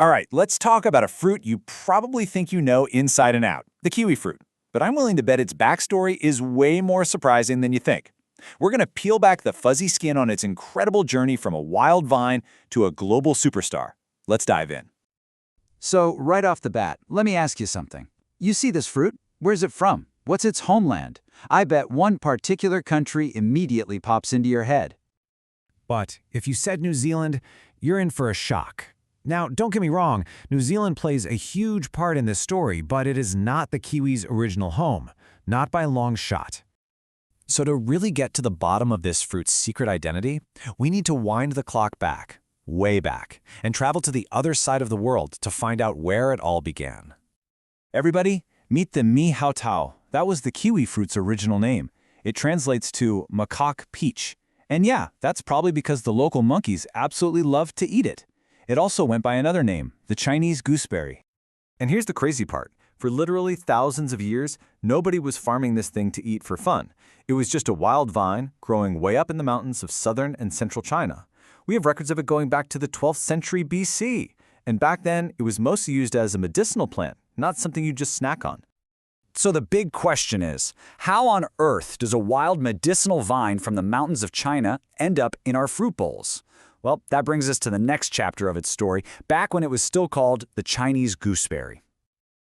All right, let's talk about a fruit you probably think you know inside and out, the kiwi fruit. But I'm willing to bet its backstory is way more surprising than you think. We're going to peel back the fuzzy skin on its incredible journey from a wild vine to a global superstar. Let's dive in. So, right off the bat, let me ask you something. You see this fruit? Where's it from? What's its homeland? I bet one particular country immediately pops into your head. But if you said New Zealand, you're in for a shock. Now, don't get me wrong, New Zealand plays a huge part in this story, but it is not the Kiwis' original home, not by a long shot. So to really get to the bottom of this fruit's secret identity, we need to wind the clock back, way back, and travel to the other side of the world to find out where it all began. Everybody, meet the Mi Hao Tao. That was the kiwi fruit's original name. It translates to macaque peach. And yeah, that's probably because the local monkeys absolutely loved to eat it. It also went by another name, the Chinese gooseberry. And here's the crazy part. For literally thousands of years, nobody was farming this thing to eat for fun. It was just a wild vine growing way up in the mountains of southern and central China. We have records of it going back to the 12th century BC. And back then, it was mostly used as a medicinal plant, not something you just snack on. So the big question is, how on earth does a wild medicinal vine from the mountains of China end up in our fruit bowls? Well, that brings us to the next chapter of its story, back when it was still called the Chinese gooseberry.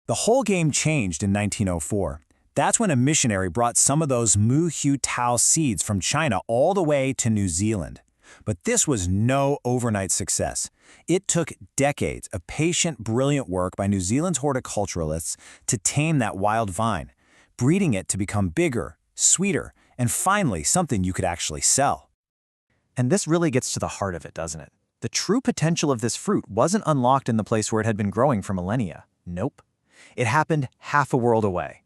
The whole game changed in 1904. That's when a missionary brought some of those Mu Hu Tao seeds from China all the way to New Zealand. But this was no overnight success. It took decades of patient, brilliant work by New Zealand's horticulturalists to tame that wild vine, breeding it to become bigger, sweeter, and finally something you could actually sell. And this really gets to the heart of it, doesn't it? The true potential of this fruit wasn't unlocked in the place where it had been growing for millennia. Nope. It happened half a world away.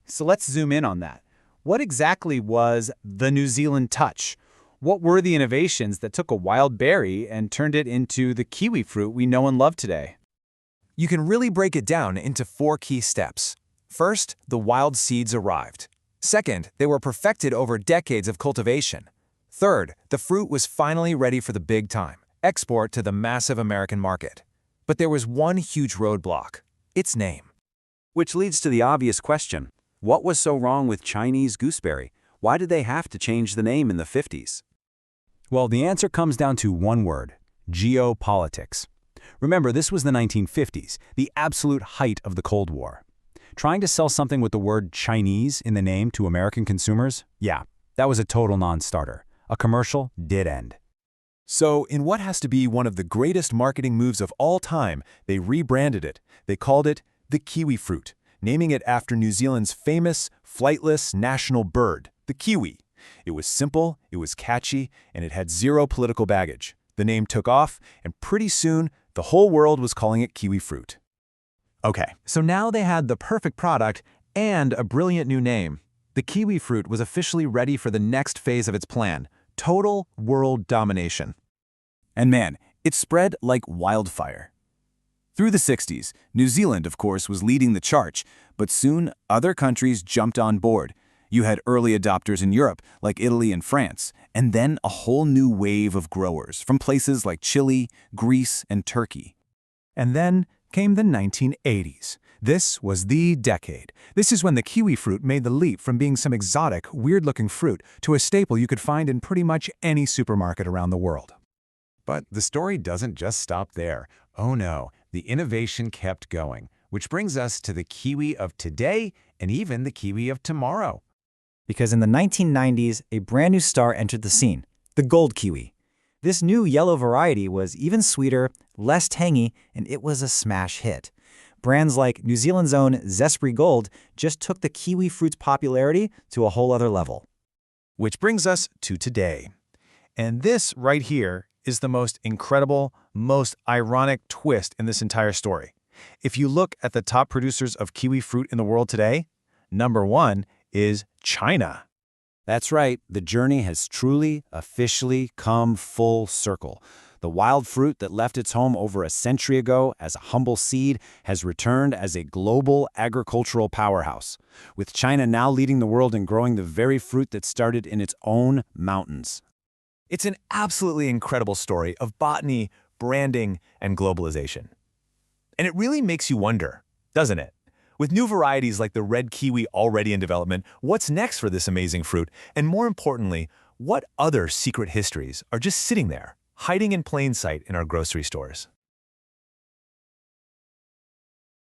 So let's zoom in on that. What exactly was the New Zealand touch? What were the innovations that took a wild berry and turned it into the kiwi fruit we know and love today? You can really break it down into 4 key steps. First, the wild seeds arrived. Second, they were perfected over decades of cultivation. Third, the fruit was finally ready for the big time, export to the massive American market. But there was one huge roadblock, its name. Which leads to the obvious question. What was so wrong with Chinese gooseberry? Why did they have to change the name in the 50s? Well, the answer comes down to one word: geopolitics. Remember, this was the 1950s, the absolute height of the Cold War. Trying to sell something with the word Chinese in the name to American consumers? Yeah, that was a total non-starter. A commercial did end. So, in what has to be one of the greatest marketing moves of all time, they rebranded it. They called it the kiwi fruit, naming it after New Zealand's famous, flightless national bird, the kiwi. It was simple, it was catchy, and it had zero political baggage. The name took off, and pretty soon, the whole world was calling it kiwi fruit. Okay, so now they had the perfect product and a brilliant new name. The kiwi fruit was officially ready for the next phase of its plan: total world domination. And man, it spread like wildfire. Through the 60s, New Zealand, of course, was leading the charge, but soon other countries jumped on board. You had early adopters in Europe, like Italy and France, and then a whole new wave of growers from places like Chile, Greece, and Turkey. And then came the 1980s. This was the decade. This is when the kiwi fruit made the leap from being some exotic, weird-looking fruit to a staple you could find in pretty much any supermarket around the world. But the story doesn't just stop there. Oh no, the innovation kept going, which brings us to the kiwi of today and even the kiwi of tomorrow. Because in the 1990s, a brand new star entered the scene, the gold kiwi. This new yellow variety was even sweeter, less tangy, and it was a smash hit. Brands like New Zealand's own Zespri Gold just took the kiwi fruit's popularity to a whole other level. Which brings us to today. And this right here is the most incredible, most ironic twist in this entire story. If you look at the top producers of kiwi fruit in the world today, number 1 is China. That's right, the journey has truly, officially come full circle. The wild fruit that left its home over a century ago as a humble seed has returned as a global agricultural powerhouse, with China now leading the world in growing the very fruit that started in its own mountains. It's an absolutely incredible story of botany, branding, and globalization. And it really makes you wonder, doesn't it? With new varieties like the red kiwi already in development, what's next for this amazing fruit? And more importantly, what other secret histories are just sitting there, hiding in plain sight in our grocery stores?